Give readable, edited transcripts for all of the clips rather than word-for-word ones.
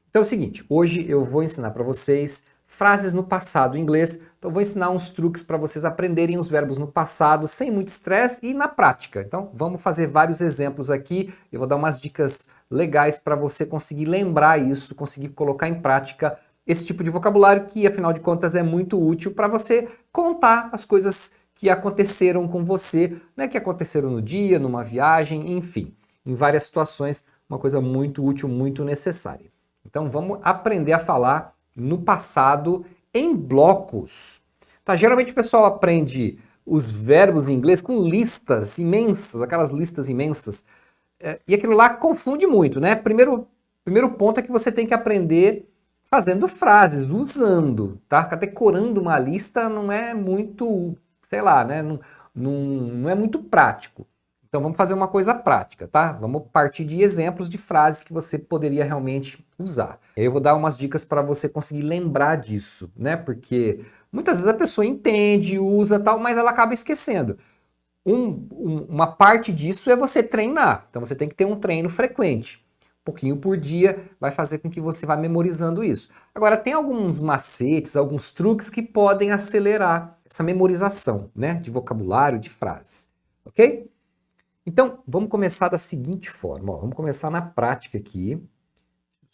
Então é o seguinte, hoje eu vou ensinar para vocês frases no passado em inglês. Então eu vou ensinar uns truques para vocês aprenderem os verbos no passado sem muito estresse e na prática. Então vamos fazer vários exemplos aqui. Eu vou dar umas dicas legais para você conseguir lembrar isso, conseguir colocar em prática esse tipo de vocabulário que, afinal de contas, é muito útil para você contar as coisas que aconteceram com você, né, que aconteceram no dia, numa viagem, enfim, em várias situações, uma coisa muito útil, muito necessária. Então vamos aprender a falar no passado em blocos. Tá? Geralmente o pessoal aprende os verbos em inglês com listas imensas, aquelas listas imensas, e aquilo lá confunde muito, né? Primeiro ponto é que você tem que aprender fazendo frases, usando, tá? Ficar decorando uma lista não é muito, sei lá, né? Não é muito prático. Então vamos fazer uma coisa prática, tá? Vamos partir de exemplos de frases que você poderia realmente usar. Eu vou dar umas dicas para você conseguir lembrar disso, né? Porque muitas vezes a pessoa entende, usa tal, mas ela acaba esquecendo. Uma parte disso é você treinar. Então você tem que ter um treino frequente. Um pouquinho por dia vai fazer com que você vá memorizando isso. Agora, tem alguns macetes, alguns truques que podem acelerar essa memorização, né? De vocabulário, de frases. Ok? Então, vamos começar da seguinte forma. Ó, vamos começar na prática aqui.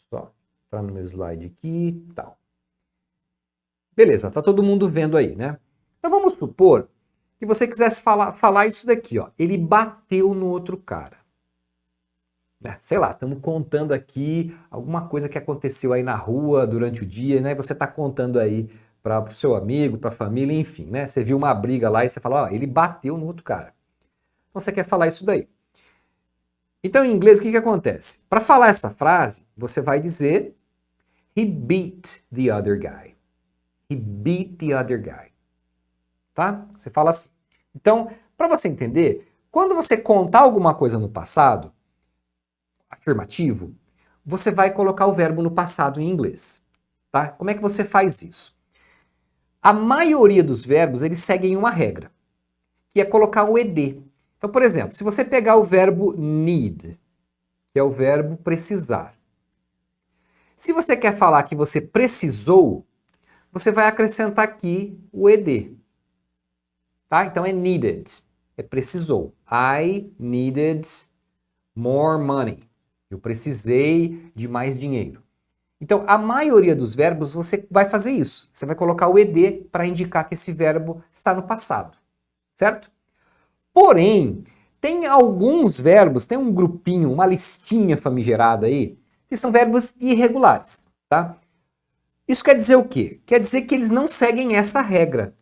Só entrar no meu slide aqui e tal. Beleza, tá todo mundo vendo aí, né? Então vamos supor que você quisesse falar isso daqui, ó. Ele bateu no outro cara. Sei lá, estamos contando aqui alguma coisa que aconteceu aí na rua durante o dia, né? Você está contando aí para o seu amigo, para a família, enfim, né? Você viu uma briga lá e você fala, ó, ele bateu no outro cara. Então você quer falar isso daí. Então, em inglês, o que acontece? Para falar essa frase, você vai dizer He beat the other guy. He beat the other guy. Tá? Você fala assim. Então, para você entender, quando você contar alguma coisa no passado, afirmativo, você vai colocar o verbo no passado em inglês. Tá? Como é que você faz isso? A maioria dos verbos, eles seguem uma regra, que é colocar o ed. Então, por exemplo, se você pegar o verbo need, que é o verbo precisar. Se você quer falar que você precisou, você vai acrescentar aqui o ed. Tá? Então é needed, é precisou. I needed more money. Eu precisei de mais dinheiro. Então, a maioria dos verbos você vai fazer isso. Você vai colocar o ed para indicar que esse verbo está no passado, certo? Porém, tem alguns verbos, tem um grupinho, uma listinha famigerada aí, que são verbos irregulares, tá? Isso quer dizer o quê? Quer dizer que eles não seguem essa regra.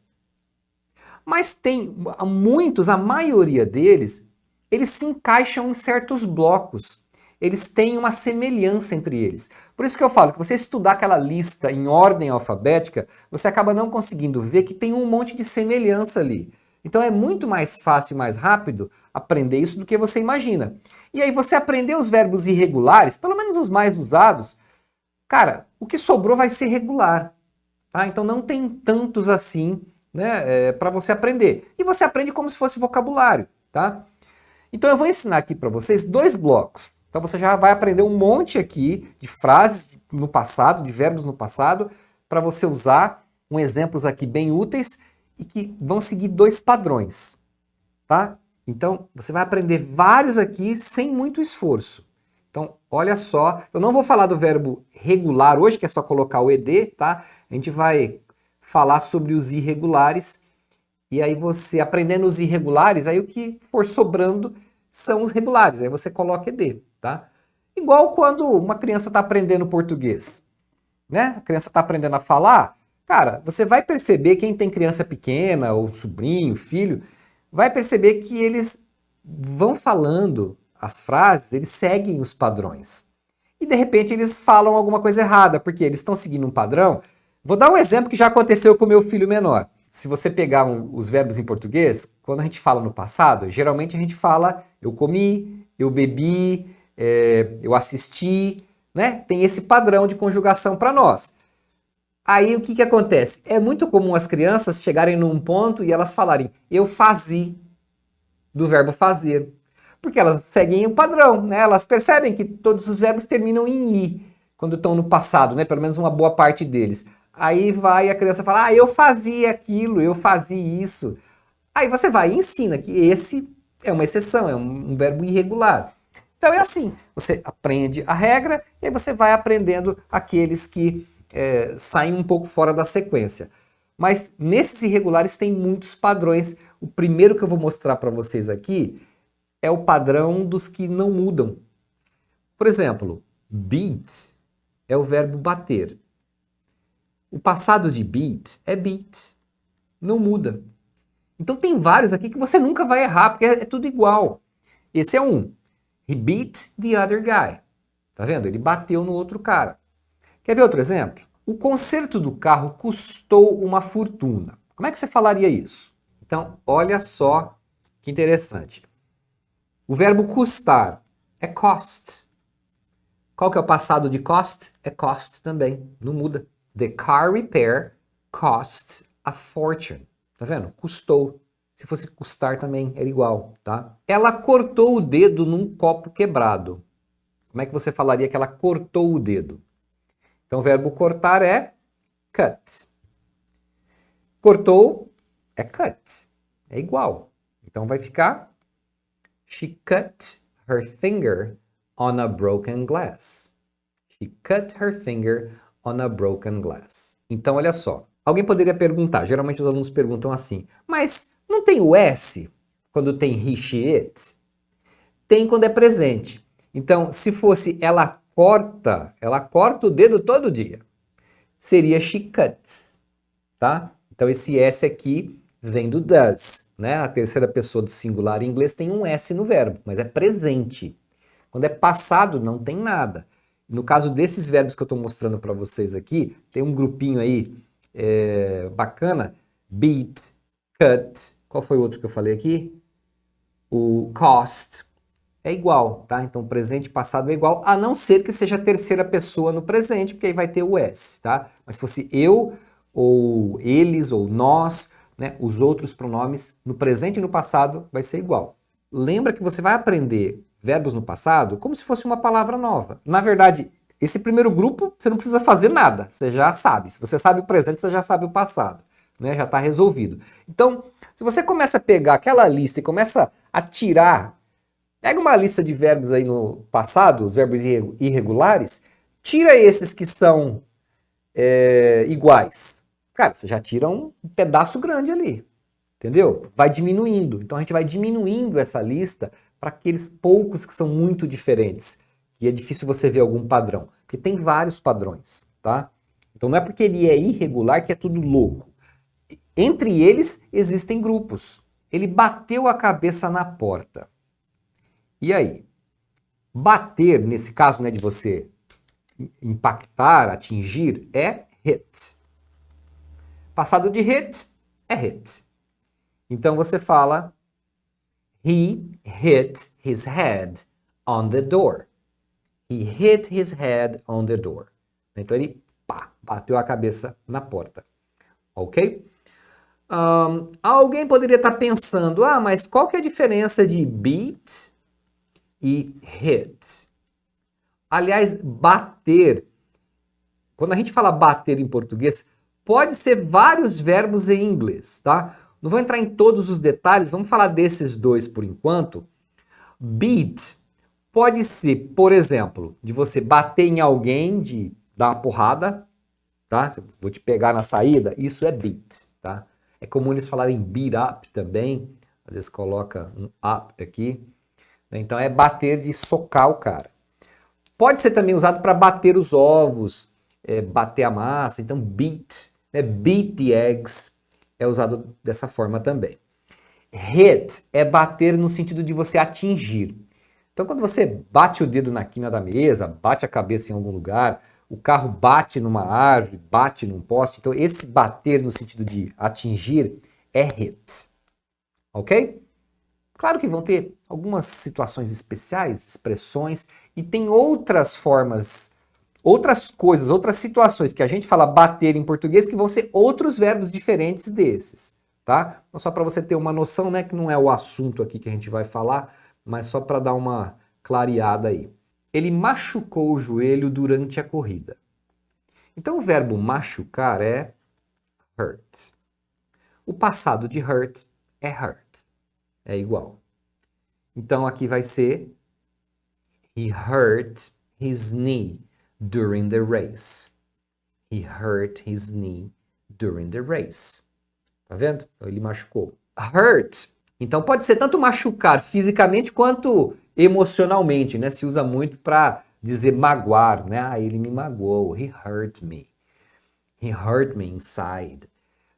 Mas tem muitos, a maioria deles, eles se encaixam em certos blocos. Eles têm uma semelhança entre eles. Por isso que eu falo que você estudar aquela lista em ordem alfabética, você acaba não conseguindo ver que tem um monte de semelhança ali. Então é muito mais fácil e mais rápido aprender isso do que você imagina. E aí você aprender os verbos irregulares, pelo menos os mais usados, cara, o que sobrou vai ser regular. Tá? Então não tem tantos assim, né, para você aprender. E você aprende como se fosse vocabulário, tá? Então eu vou ensinar aqui para vocês dois blocos. Então você já vai aprender um monte aqui de frases no passado, de verbos no passado, para você usar, com exemplos aqui bem úteis e que vão seguir dois padrões, tá? Então você vai aprender vários aqui sem muito esforço. Então, olha só, eu não vou falar do verbo regular hoje, que é só colocar o ed, tá? A gente vai falar sobre os irregulares, e aí você, aprendendo os irregulares, aí o que for sobrando são os regulares, aí você coloca ed, tá? Igual quando uma criança está aprendendo português, né? A criança está aprendendo a falar, cara, você vai perceber, quem tem criança pequena, ou sobrinho, filho, vai perceber que eles vão falando as frases, eles seguem os padrões. E de repente eles falam alguma coisa errada, porque eles estão seguindo um padrão. Vou dar um exemplo que já aconteceu com o meu filho menor. Se você pegar os verbos em português, quando a gente fala no passado, geralmente a gente fala eu comi, eu bebi, eu assisti, né? Tem esse padrão de conjugação para nós. Aí o que acontece? É muito comum as crianças chegarem num ponto e elas falarem eu fazi, do verbo fazer. Porque elas seguem o padrão, né? Elas percebem que todos os verbos terminam em i. quando estão no passado, né? Pelo menos uma boa parte deles. Aí vai a criança fala, eu fazia aquilo, eu fazia isso. Aí você vai e ensina que esse é uma exceção, é um verbo irregular. Então é assim, você aprende a regra e aí você vai aprendendo aqueles que saem um pouco fora da sequência. Mas nesses irregulares tem muitos padrões. O primeiro que eu vou mostrar para vocês aqui é o padrão dos que não mudam. Por exemplo, beat é o verbo bater. O passado de beat é beat. Não muda. Então tem vários aqui que você nunca vai errar, porque é tudo igual. Esse é um. He beat the other guy. Tá vendo? Ele bateu no outro cara. Quer ver outro exemplo? O conserto do carro custou uma fortuna. Como é que você falaria isso? Então, olha só que interessante. O verbo custar é cost. Qual que é o passado de cost? É cost também, não muda. The car repair cost a fortune. Tá vendo? Custou. Se fosse custar também era igual, tá? Ela cortou o dedo num copo quebrado. Como é que você falaria que ela cortou o dedo? Então o verbo cortar é cut. Cortou é cut. É igual. Então vai ficar She cut her finger on a broken glass. She cut her finger on a broken glass. Então olha só. Alguém poderia perguntar, geralmente os alunos perguntam assim, mas não tem o S quando tem he, she, it? Tem quando é presente. Então, se fosse ela corta o dedo todo dia. Seria she cuts, tá? Então esse S aqui vem do does, né? A terceira pessoa do singular em inglês tem um S no verbo, mas é presente. Quando é passado, não tem nada. No caso desses verbos que eu estou mostrando para vocês aqui, tem um grupinho aí bacana, beat, cut, qual foi o outro que eu falei aqui? O cost, é igual, tá? Então presente e passado é igual, a não ser que seja a terceira pessoa no presente, porque aí vai ter o S, tá? Mas se fosse eu, ou eles, ou nós, né? Os outros pronomes no presente e no passado vai ser igual. Lembra que você vai aprender verbos no passado como se fosse uma palavra nova. Na verdade, esse primeiro grupo você não precisa fazer nada, você já sabe. Se você sabe o presente, você já sabe o passado, né? Já está resolvido. Então, se você começa a pegar aquela lista e começa a tirar, pega uma lista de verbos aí no passado, os verbos irregulares, tira esses que são iguais. Cara, você já tira um pedaço grande ali, entendeu? Vai diminuindo. Então a gente vai diminuindo essa lista para aqueles poucos que são muito diferentes. E é difícil você ver algum padrão, porque tem vários padrões, tá? Então não é porque ele é irregular que é tudo louco. Entre eles existem grupos. Ele bateu a cabeça na porta. E aí? Bater, nesse caso, né, de você impactar, atingir, é hit. Passado de hit é hit. Então você fala He hit his head on the door. He hit his head on the door. Então ele bateu a cabeça na porta. Ok? Alguém poderia estar pensando, mas qual que é a diferença de beat e hit? Aliás, bater, quando a gente fala bater em português, pode ser vários verbos em inglês, tá? Não vou entrar em todos os detalhes, vamos falar desses dois por enquanto. Beat pode ser, por exemplo, de você bater em alguém, de dar uma porrada, tá? Vou te pegar na saída, isso é beat, tá? É comum eles falarem beat up também, às vezes coloca um up aqui. Então é bater de socar o cara. Pode ser também usado para bater os ovos, bater a massa, então beat, beat the eggs, é usado dessa forma também. Hit é bater no sentido de você atingir. Então quando você bate o dedo na quina da mesa, bate a cabeça em algum lugar, o carro bate numa árvore, bate num poste, então esse bater no sentido de atingir é hit. Ok? Claro que vão ter algumas situações especiais, expressões, e tem outras formas, outras coisas, outras situações que a gente fala bater em português que vão ser outros verbos diferentes desses, tá? Então, só para você ter uma noção, né, que não é o assunto aqui que a gente vai falar, mas só para dar uma clareada aí. ele machucou o joelho durante a corrida. Então o verbo machucar é hurt. O passado de hurt é hurt. É igual. Então aqui vai ser he hurt his knee during the race. He hurt his knee during the race. Tá vendo? Então ele machucou. Hurt. Então pode ser tanto machucar fisicamente quanto emocionalmente, né? Se usa muito para dizer magoar, né? Ah, ele me magoou. He hurt me. He hurt me inside.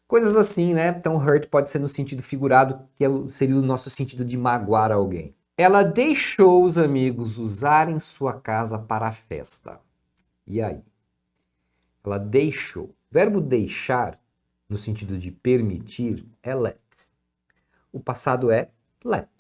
Coisas assim, né? Então hurt pode ser no sentido figurado, que seria o nosso sentido de magoar alguém. Ela deixou os amigos usarem sua casa para a festa. E aí? Ela deixou. O verbo deixar, no sentido de permitir, é let. O passado é let.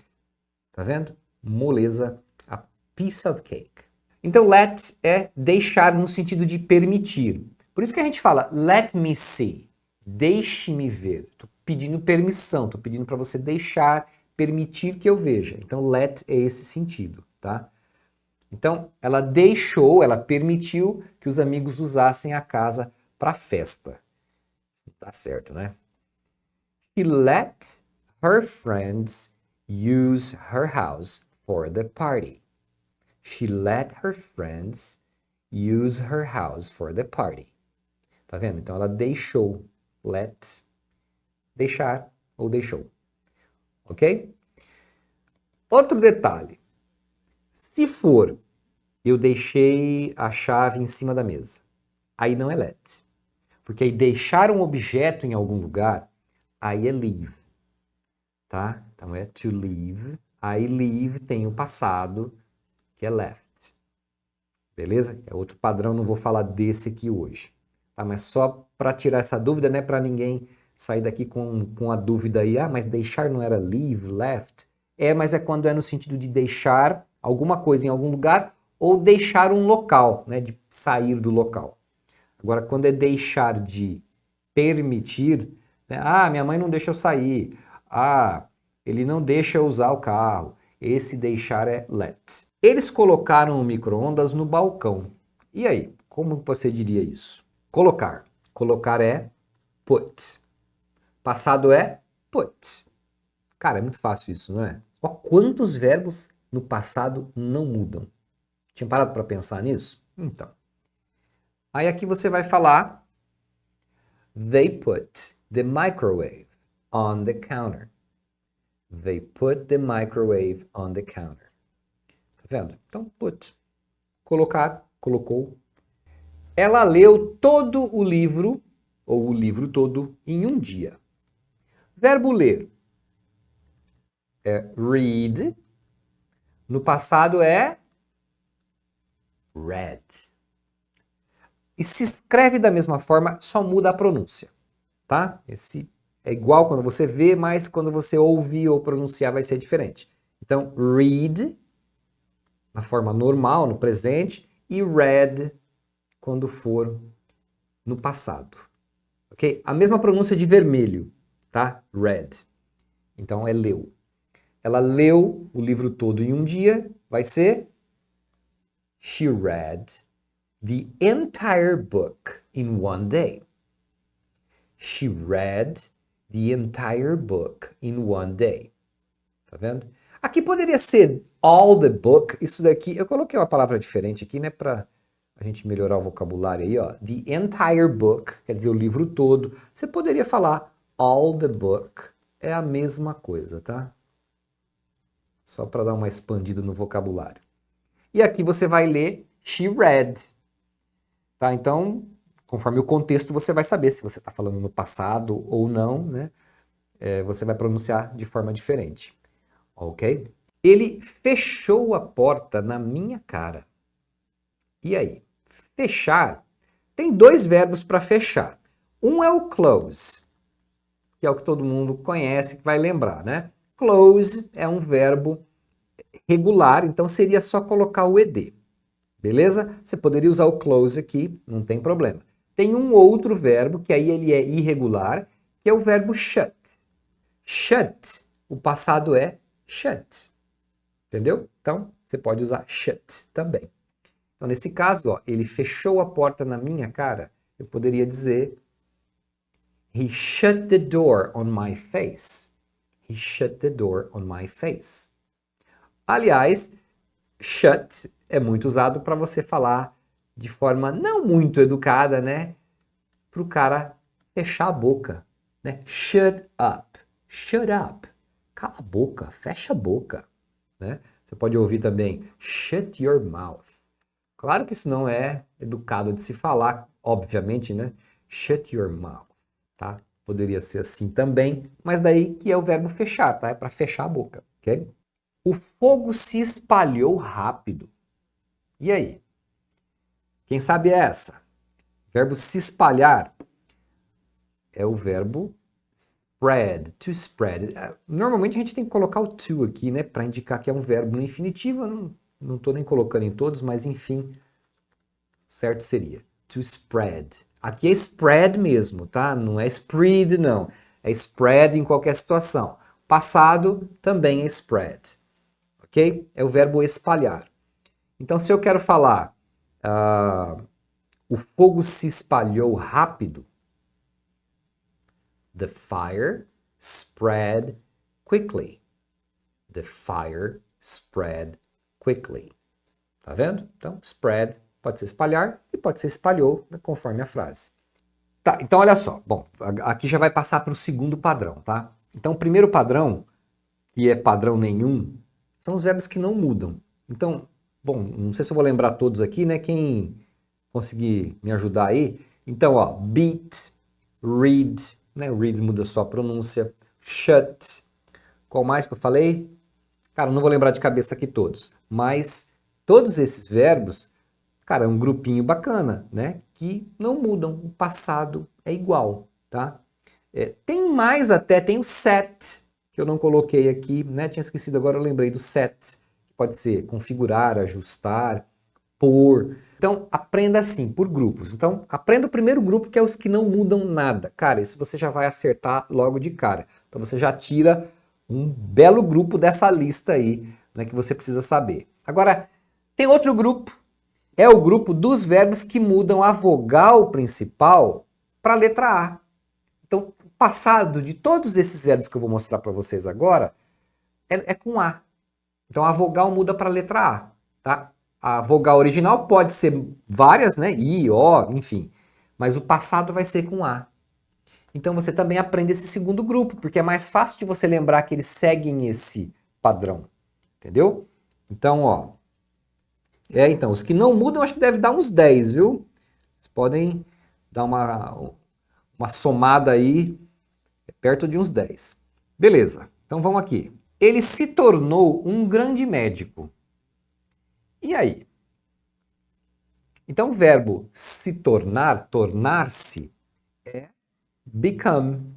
Tá vendo? Moleza, a piece of cake. Então let é deixar no sentido de permitir. Por isso que a gente fala let me see. Deixe-me ver. Estou pedindo permissão, estou pedindo para você deixar, permitir que eu veja. Então let é esse sentido, tá? Então, ela deixou, ela permitiu que os amigos usassem a casa para festa. Tá certo, né? She let her friends use her house for the party. She let her friends use her house for the party. Tá vendo? Então, ela deixou. Let. Deixar ou deixou. Ok? Outro detalhe. Se for eu deixei a chave em cima da mesa, aí não é let. Porque aí deixar um objeto em algum lugar, aí é leave. Tá? Então é to leave. Aí leave tem o passado, que é left. Beleza? É outro padrão, não vou falar desse aqui hoje. Tá? Mas só para tirar essa dúvida, né? Para ninguém sair daqui com a dúvida aí. Ah, mas deixar não era leave, left? É, mas é quando é no sentido de deixar alguma coisa em algum lugar ou deixar um local, né? De sair do local. Agora, quando é deixar de permitir, né? Ah, minha mãe não deixa eu sair. Ah, ele não deixa eu usar o carro. Esse deixar é let. Eles colocaram o micro-ondas no balcão. E aí, como você diria isso? Colocar. Colocar é put. Passado é put. Cara, é muito fácil isso, não é? Ó, quantos verbos no passado não mudam? Tinha parado para pensar nisso? Então. Aí aqui você vai falar they put the microwave on the counter. They put the microwave on the counter. Tá vendo? Então, put. Colocar, colocou. Ela leu todo o livro, ou o livro todo, em um dia. Verbo ler é read. No passado é read. E se escreve da mesma forma, só muda a pronúncia, tá? Esse é igual quando você vê, mas quando você ouvir ou pronunciar vai ser diferente. Então, read, na forma normal, no presente, e read, quando for no passado. Ok? A mesma pronúncia de vermelho, tá? Read. Então, é leu. Ela leu o livro todo em um dia, vai ser she read the entire book in one day. She read the entire book in one day. Tá vendo? Aqui poderia ser all the book. Isso daqui, eu coloquei uma palavra diferente aqui, né, para a gente melhorar o vocabulário aí, ó. The entire book, quer dizer, o livro todo. Você poderia falar all the book. É a mesma coisa, tá? Só para dar uma expandida no vocabulário. E aqui você vai ler she read. Tá? Então, conforme o contexto, você vai saber se você está falando no passado ou não, né? Você vai pronunciar de forma diferente. Ok? Ele fechou a porta na minha cara. E aí? Fechar. Tem dois verbos para fechar. Um é o close, que é o que todo mundo conhece, que vai lembrar, né? Close é um verbo regular, então seria só colocar o ed. Beleza? Você poderia usar o close aqui, não tem problema. Tem um outro verbo, que aí ele é irregular, que é o verbo shut. Shut, o passado é shut. Entendeu? Então, você pode usar shut também. Então, nesse caso, ó, ele fechou a porta na minha cara. Eu poderia dizer He shut the door on my face. He shut the door on my face. Aliás, shut é muito usado para você falar de forma não muito educada, né? Para o cara fechar a boca, né? Shut up. Shut up. Cala a boca, fecha a boca, né? Você pode ouvir também shut your mouth. Claro que isso não é educado de se falar, obviamente, né? Shut your mouth, tá? Poderia ser assim também, mas daí que é o verbo fechar, tá? É para fechar a boca, ok? O fogo se espalhou rápido. E aí? Quem sabe é essa? O verbo se espalhar é o verbo spread, to spread. Normalmente a gente tem que colocar o to aqui, né, para indicar que é um verbo no infinitivo. Eu não estou nem colocando em todos, mas enfim, certo seria to spread. Aqui é spread mesmo, tá? Não é spread, não. É spread em qualquer situação. Passado também é spread, ok? É o verbo espalhar. Então, se eu quero falar o fogo se espalhou rápido, the fire spread quickly. The fire spread quickly. Tá vendo? Então, spread pode ser espalhar e pode ser espalhou, conforme a frase. Tá, então olha só. Bom, aqui já vai passar para o segundo padrão, tá? Então, o primeiro padrão, que é padrão nenhum, são os verbos que não mudam. Então, bom, não sei se eu vou lembrar todos aqui, né? Quem conseguir me ajudar aí. Então, ó, beat, read, né? Read muda só a pronúncia. Shut. Qual mais que eu falei? Cara, não vou lembrar de cabeça aqui todos. Mas todos esses verbos, cara, é um grupinho bacana, né? Que não mudam. O passado é igual, tá? Tem mais até, tem o set, que eu não coloquei aqui, né? Tinha esquecido, agora eu lembrei do set. Pode ser configurar, ajustar, pôr. Então, aprenda assim, por grupos. Então, aprenda o primeiro grupo, que é os que não mudam nada. Cara, esse você já vai acertar logo de cara. Então, você já tira um belo grupo dessa lista aí, né, que você precisa saber. Agora, tem outro grupo. É o grupo dos verbos que mudam a vogal principal para a letra A. Então, o passado de todos esses verbos que eu vou mostrar para vocês agora é com A. Então, a vogal muda para a letra A, tá? A vogal original pode ser várias, né? I, O, enfim. Mas o passado vai ser com A. Então, você também aprende esse segundo grupo, porque é mais fácil de você lembrar que eles seguem esse padrão. Entendeu? Então, ó. Então, os que não mudam, acho que deve dar uns 10, viu? Vocês podem dar uma somada aí, perto de uns 10. Beleza, então vamos aqui. Ele se tornou um grande médico. E aí? Então, o verbo se tornar, tornar-se, é become.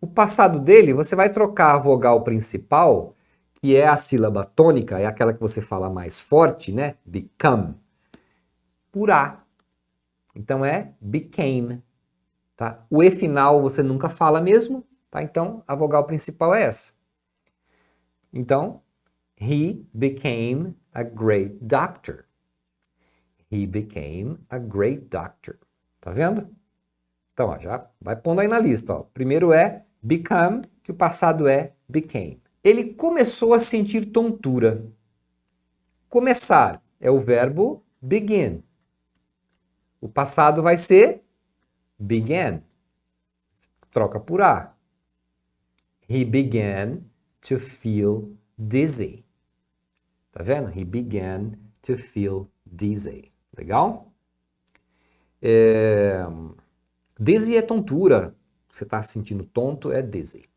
O passado dele, você vai trocar a vogal principal, que é a sílaba tônica, é aquela que você fala mais forte, né? Become, por A. Então é became, tá? O E final você nunca fala mesmo, tá? Então a vogal principal é essa. Então, he became a great doctor. He became a great doctor. Tá vendo? Então, ó, já vai pondo aí na lista, ó. Primeiro é become, que o passado é became. Ele começou a sentir tontura. Começar é o verbo begin. O passado vai ser began. Troca por A. He began to feel dizzy. Tá vendo? He began to feel dizzy. Legal? Dizzy é tontura. Você está se sentindo tonto, é dizzy.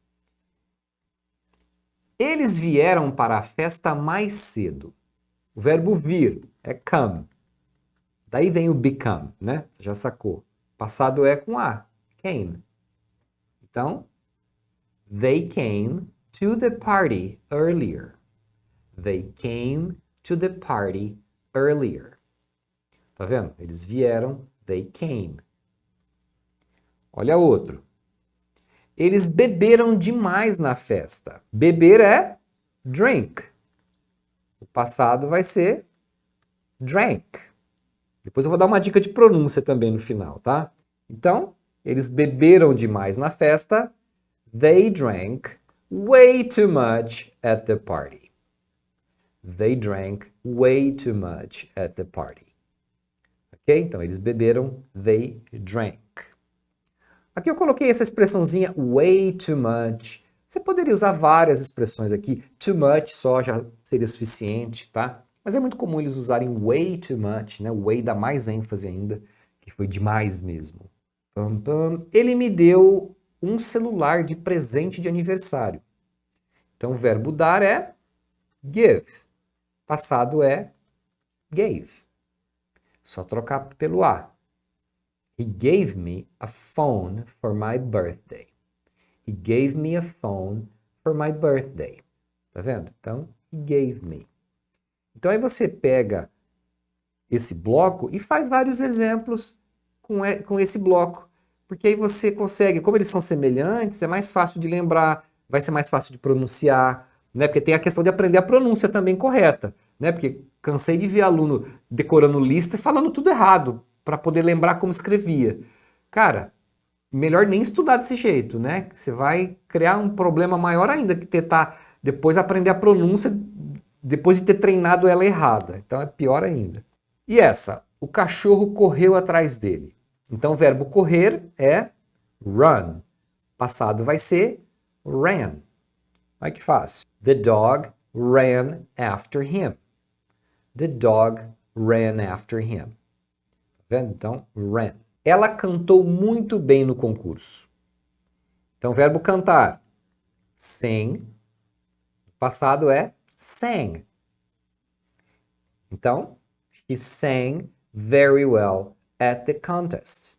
Eles vieram para a festa mais cedo. O verbo vir é come. Daí vem o become, né? Você já sacou. Passado é com A. Came. Então, they came to the party earlier. They came to the party earlier. Tá vendo? Eles vieram, they came. Olha outro. Eles beberam demais na festa. Beber é drink. O passado vai ser drank. Depois eu vou dar uma dica de pronúncia também no final, tá? Então, eles beberam demais na festa. They drank way too much at the party. They drank way too much at the party. Ok? Então, eles beberam, they drank. Aqui eu coloquei essa expressãozinha way too much. Você poderia usar várias expressões aqui. Too much só já seria suficiente, tá? Mas é muito comum eles usarem way too much, né? Way dá mais ênfase ainda, que foi demais mesmo. Pam, pam. Ele me deu um celular de presente de aniversário. Então o verbo dar é give. Passado é gave. Só trocar pelo a. He gave me a phone for my birthday. He gave me a phone for my birthday. Tá vendo? Então, he gave me. Então aí você pega esse bloco e faz vários exemplos com esse bloco. Porque aí você consegue, como eles são semelhantes, é mais fácil de lembrar, vai ser mais fácil de pronunciar, né? Porque tem a questão de aprender a pronúncia também correta, né? Porque cansei de ver aluno decorando lista e falando tudo errado, para poder lembrar como escrevia. Cara, melhor nem estudar desse jeito, né? Você vai criar um problema maior ainda que tentar depois aprender a pronúncia depois de ter treinado ela errada. Então é pior ainda. E essa? O cachorro correu atrás dele. Então o verbo correr é run. Passado vai ser ran. Olha que fácil. The dog ran after him. The dog ran after him. Tá vendo? Então, ran. Ela cantou muito bem no concurso. Então, o verbo cantar. Sing. Passado é sang. Então, she sang very well at the contest.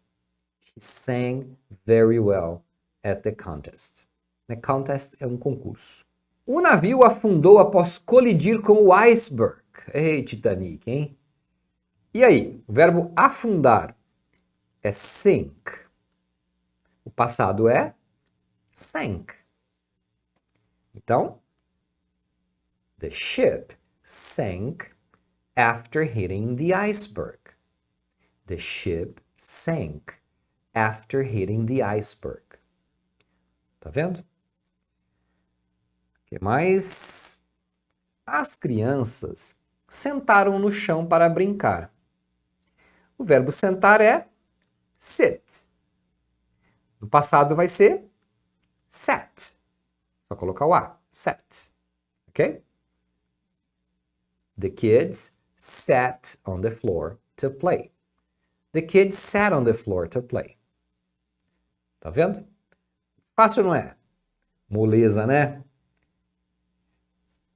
She sang very well at the contest. Contest é um concurso. O navio afundou após colidir com o iceberg. Ei, Titanic, hein? E aí, o verbo afundar é sink. O passado é sank. Então, the ship sank after hitting the iceberg. The ship sank after hitting the iceberg. Tá vendo? O que mais? As crianças sentaram no chão para brincar. O verbo sentar é sit. No passado vai ser sat. Só colocar o a. Sat. Ok? The kids sat on the floor to play. The kids sat on the floor to play. Tá vendo? Fácil, não é? Moleza, né?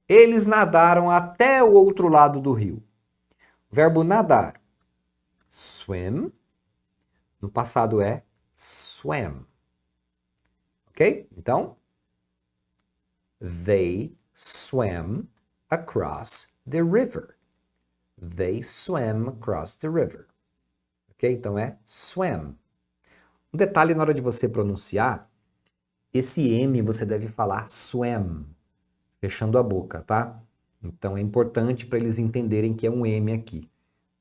Eles nadaram até o outro lado do rio. O verbo nadar. Swim. No passado é swam. Ok? Então, they swam across the river. They swam across the river. Ok? Então é swam. Um detalhe na hora de você pronunciar, esse M você deve falar swam, fechando a boca, tá? Então é importante para eles entenderem que é um M aqui,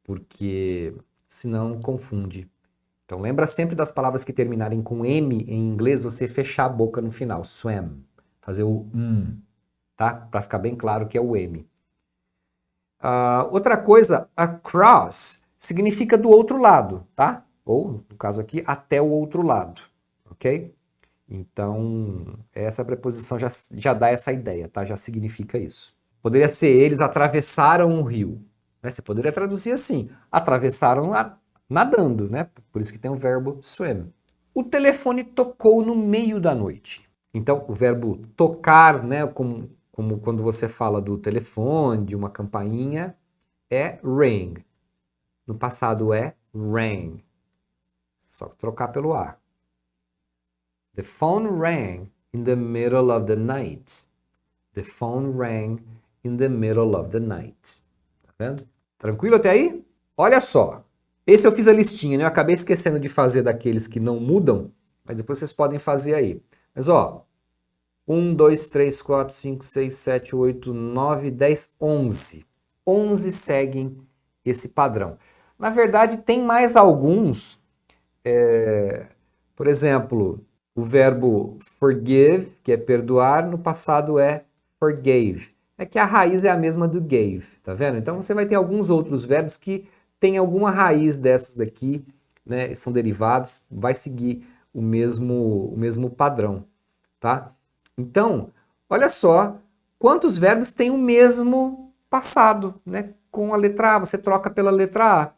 porque senão confunde. Então lembra sempre das palavras que terminarem com M em inglês, você fechar a boca no final, swam, fazer o tá? Para ficar bem claro que é o M. Outra coisa, across significa do outro lado, tá? Ou, no caso aqui, até o outro lado, ok? Então, essa preposição já dá essa ideia, tá? Já significa isso. Poderia ser eles atravessaram o rio. Né? Você poderia traduzir assim, atravessaram nadando, né? Por isso que tem o verbo swim. O telefone tocou no meio da noite. Então, o verbo tocar, né? Como quando você fala do telefone, de uma campainha, é ring. No passado é rang. Só trocar pelo a. The phone rang in the middle of the night. The phone rang in the middle of the night. Tá vendo? Tranquilo até aí? Olha só. Esse eu fiz a listinha, né? Eu acabei esquecendo de fazer daqueles que não mudam, mas depois vocês podem fazer aí. Mas ó, 1, 2, 3, 4, 5, 6, 7, 8, 9, 10, 11. 11 seguem esse padrão. Na verdade, tem mais alguns. Por exemplo, o verbo forgive, que é perdoar, no passado é forgave. É que a raiz é a mesma do gave, tá vendo? Então você vai ter alguns outros verbos que têm alguma raiz dessas daqui, né? São derivados, vai seguir o mesmo padrão, tá? Então, olha só quantos verbos têm o mesmo passado, né? Com a letra A, você troca pela letra A.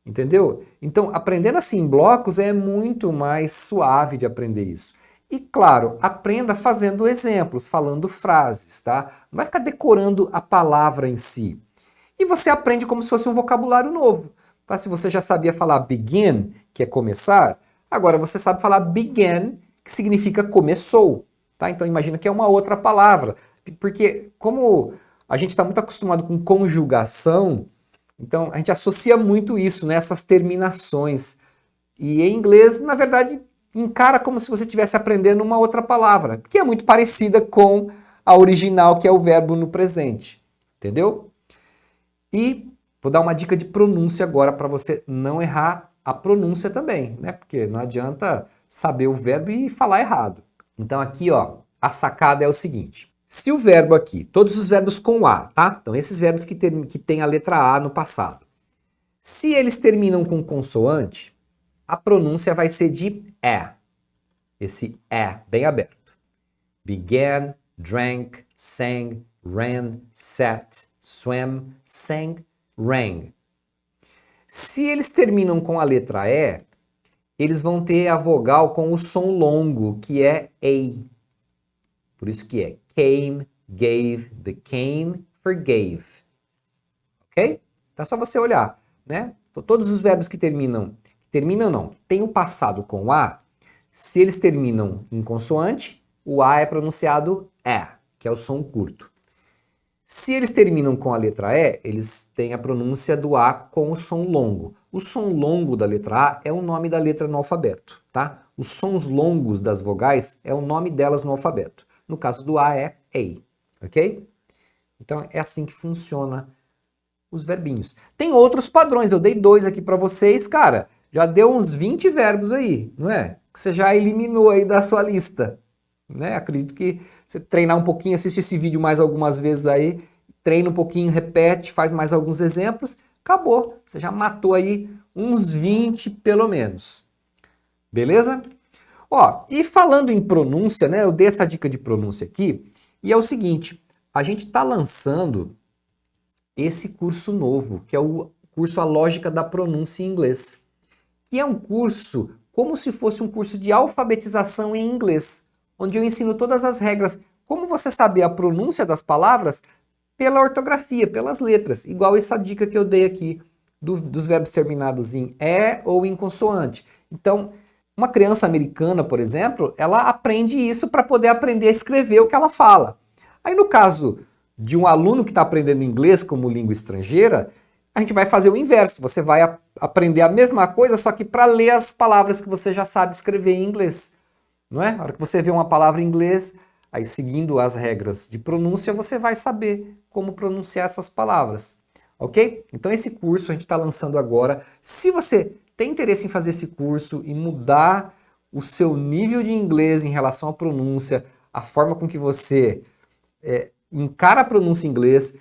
Entendeu? Então, aprendendo assim em blocos é muito mais suave de aprender isso. E claro, aprenda fazendo exemplos, falando frases, tá? Não vai ficar decorando a palavra em si. E você aprende como se fosse um vocabulário novo. Tá? Se você já sabia falar begin, que é começar, agora você sabe falar began, que significa começou. Tá? Então imagina que é uma outra palavra. Porque como a gente está muito acostumado com conjugação, então a gente associa muito isso, né? Essas terminações. E em inglês, na verdade, encara como se você estivesse aprendendo uma outra palavra, que é muito parecida com a original, que é o verbo no presente. Entendeu? E vou dar uma dica de pronúncia agora para você não errar a pronúncia também, né? Porque não adianta saber o verbo e falar errado. Então aqui, ó, a sacada é o seguinte. Se o verbo aqui, todos os verbos com A, tá? Então esses verbos que tem a letra A no passado. Se eles terminam com consoante, a pronúncia vai ser de é. Esse é bem aberto. Began, drank, sang, ran, sat, swam, sang, rang. Se eles terminam com a letra E, eles vão ter a vogal com o som longo, que é A. Por isso que é came, gave, became, forgave. Ok? Então é só você olhar, né? Então, todos os verbos que terminam não, tem o passado com A, se eles terminam em consoante, o A é pronunciado é, que é o som curto. Se eles terminam com a letra E, eles têm a pronúncia do A com o som longo. O som longo da letra A é o nome da letra no alfabeto, tá? Os sons longos das vogais é o nome delas no alfabeto. No caso do A é A, ok? Então é assim que funciona os verbinhos. Tem outros padrões, eu dei 2 aqui para vocês, cara, já deu uns 20 verbos aí, não é? Que você já eliminou aí da sua lista, né? Acredito que você treinar um pouquinho, assiste esse vídeo mais algumas vezes aí, treina um pouquinho, repete, faz mais alguns exemplos, acabou. Você já matou aí uns 20 pelo menos. Beleza? Ó, e falando em pronúncia, né? Eu dei essa dica de pronúncia aqui, e é o seguinte, a gente está lançando esse curso novo, que é o curso A Lógica da Pronúncia em Inglês, que é um curso como se fosse um curso de alfabetização em inglês, onde eu ensino todas as regras, como você saber a pronúncia das palavras pela ortografia, pelas letras, igual essa dica que eu dei aqui dos verbos terminados em E ou em consoante. Então, uma criança americana, por exemplo, ela aprende isso para poder aprender a escrever o que ela fala. Aí no caso de um aluno que está aprendendo inglês como língua estrangeira, a gente vai fazer o inverso. Você vai aprender a mesma coisa, só que para ler as palavras que você já sabe escrever em inglês. Não é? Na hora que você vê uma palavra em inglês, aí seguindo as regras de pronúncia, você vai saber como pronunciar essas palavras. Ok? Então esse curso a gente está lançando agora. Se você tem interesse em fazer esse curso e mudar o seu nível de inglês em relação à pronúncia, a forma com que você encara a pronúncia em inglês,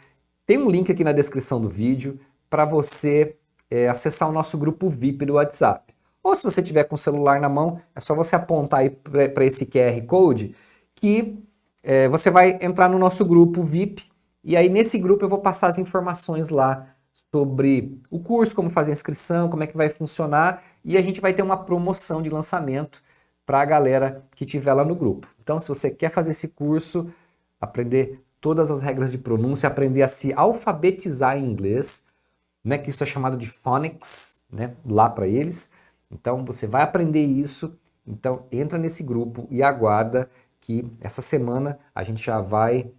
tem um link aqui na descrição do vídeo para você acessar o nosso grupo VIP do WhatsApp. Ou se você tiver com o celular na mão, é só você apontar aí para esse QR Code que você vai entrar no nosso grupo VIP e aí nesse grupo eu vou passar as informações lá sobre o curso, como fazer a inscrição, como é que vai funcionar e a gente vai ter uma promoção de lançamento para a galera que estiver lá no grupo. Então, se você quer fazer esse curso, aprender todas as regras de pronúncia, aprender a se alfabetizar em inglês, né, que isso é chamado de phonics, né, lá para eles. Então, você vai aprender isso. Então, entra nesse grupo e aguarda que essa semana a gente já vai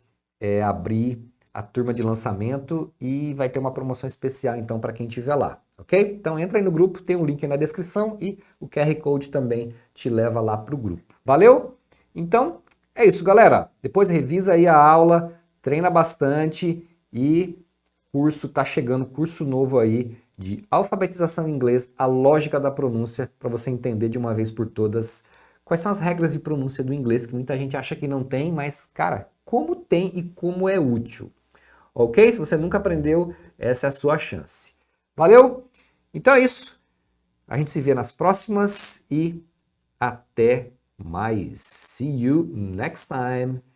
abrir a turma de lançamento e vai ter uma promoção especial, então, para quem estiver lá, ok? Então, entra aí no grupo, tem um link aí na descrição e o QR Code também te leva lá para o grupo. Valeu? Então, é isso, galera. Depois revisa aí a aula, treina bastante e curso tá chegando, curso novo aí de alfabetização em inglês, a lógica da pronúncia, para você entender de uma vez por todas quais são as regras de pronúncia do inglês, que muita gente acha que não tem, mas, cara, como tem e como é útil. Ok? Se você nunca aprendeu, essa é a sua chance. Valeu? Então é isso. A gente se vê nas próximas e até mais. See you next time.